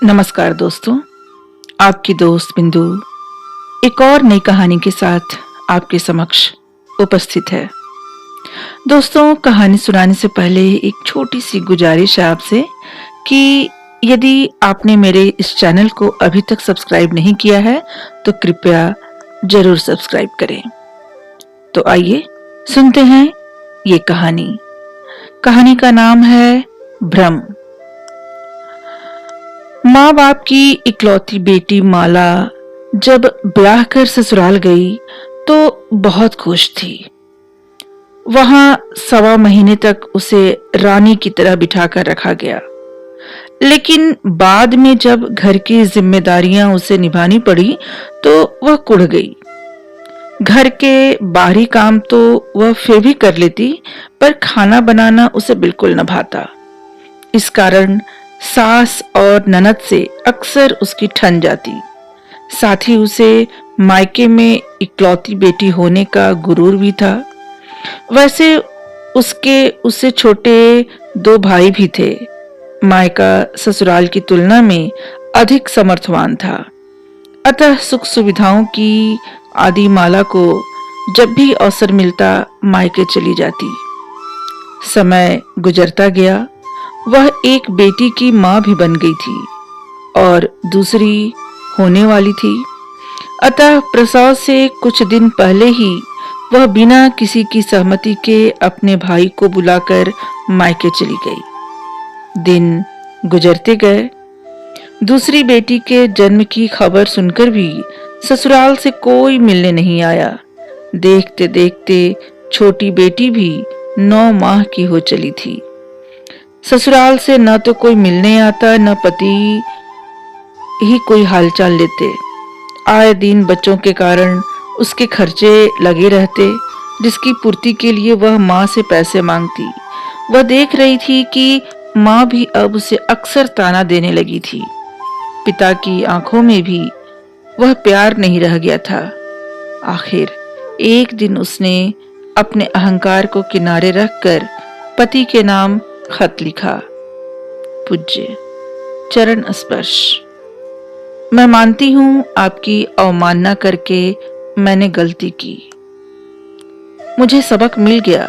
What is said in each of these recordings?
नमस्कार दोस्तों, आपकी दोस्त बिंदु एक और नई कहानी के साथ आपके समक्ष उपस्थित है। दोस्तों, कहानी सुनाने से पहले एक छोटी सी गुजारिश है आपसे कि यदि आपने मेरे इस चैनल को अभी तक सब्सक्राइब नहीं किया है तो कृपया जरूर सब्सक्राइब करें। तो आइए सुनते हैं ये कहानी। कहानी का नाम है भ्रम। माँ बाप की इकलौती बेटी माला जब ब्याह कर ससुराल गई तो बहुत खुश थी। वहां 1.25 महीने तक उसे रानी की तरह बिठाकर रखा गया। लेकिन बाद में जब घर की जिम्मेदारियां उसे निभानी पड़ी तो वह कुढ़ गई। घर के बाहरी काम तो वह फिर भी कर लेती, पर खाना बनाना उसे बिल्कुल न भाता। इस कारण सास और ननद से अक्सर उसकी ठन जाती। साथ ही उसे मायके में इकलौती बेटी होने का गुरूर भी था। वैसे उससे छोटे 2 भाई भी थे। मायका ससुराल की तुलना में अधिक समर्थवान था। अतः सुख सुविधाओं की आदि माला को जब भी अवसर मिलता मायके चली जाती। समय गुजरता गया। वह एक बेटी की माँ भी बन गई थी और दूसरी होने वाली थी। अतः प्रसव से कुछ दिन पहले ही वह बिना किसी की सहमति के अपने भाई को बुलाकर मायके चली गई। दिन गुजरते गए। दूसरी बेटी के जन्म की खबर सुनकर भी ससुराल से कोई मिलने नहीं आया। देखते देखते छोटी बेटी भी 9 माह की हो चली थी। ससुराल से न तो कोई मिलने आता, न पति ही कोई हालचाल लेते। आए दिन बच्चों के कारण उसके खर्चे लगे रहते, जिसकी पूर्ति के लिए वह माँ से पैसे मांगती। वह देख रही थी कि माँ भी अब उसे अक्सर ताना देने लगी थी। पिता की आंखों में भी वह प्यार नहीं रह गया था। आखिर एक दिन उसने अपने अहंकार को किनारे रखकर पति के नाम खत लिखा। पूज्य चरण स्पर्श। मैं मानती हूं आपकी अवमानना करके मैंने गलती की। मुझे सबक मिल गया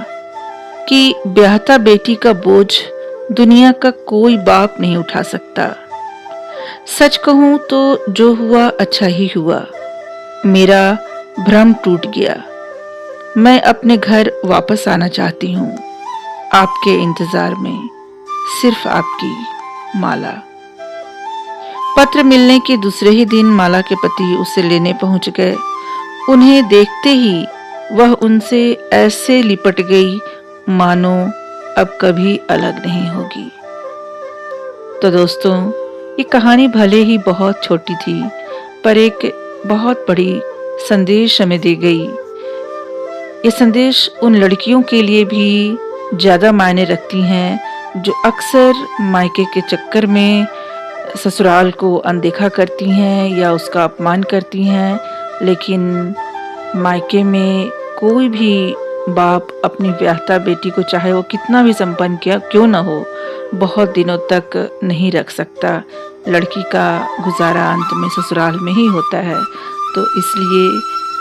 कि ब्याहता बेटी का बोझ दुनिया का कोई बाप नहीं उठा सकता। सच कहूं तो जो हुआ अच्छा ही हुआ। मेरा भ्रम टूट गया। मैं अपने घर वापस आना चाहती हूं, आपके इंतजार में। सिर्फ आपकी माला। पत्र मिलने के दूसरे ही दिन माला के पति उसे लेने पहुंच गए। उन्हें देखते ही वह उनसे ऐसे लिपट गई मानो अब कभी अलग नहीं होगी। तो दोस्तों, ये कहानी भले ही बहुत छोटी थी, पर एक बहुत बड़ी संदेश हमें दी गई। ये संदेश उन लड़कियों के लिए भी ज्यादा मायने रखती हैं जो अक्सर मायके के चक्कर में ससुराल को अनदेखा करती हैं या उसका अपमान करती हैं। लेकिन मायके में कोई भी बाप अपनी ब्याहता बेटी को, चाहे वो कितना भी संपन्न किया क्यों न हो, बहुत दिनों तक नहीं रख सकता। लड़की का गुजारा अंत में ससुराल में ही होता है। तो इसलिए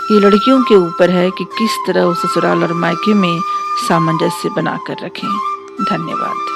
ये लड़कियों के ऊपर है कि किस तरह वो ससुराल और मायके में सामंजस्य बनाकर रखें। धन्यवाद।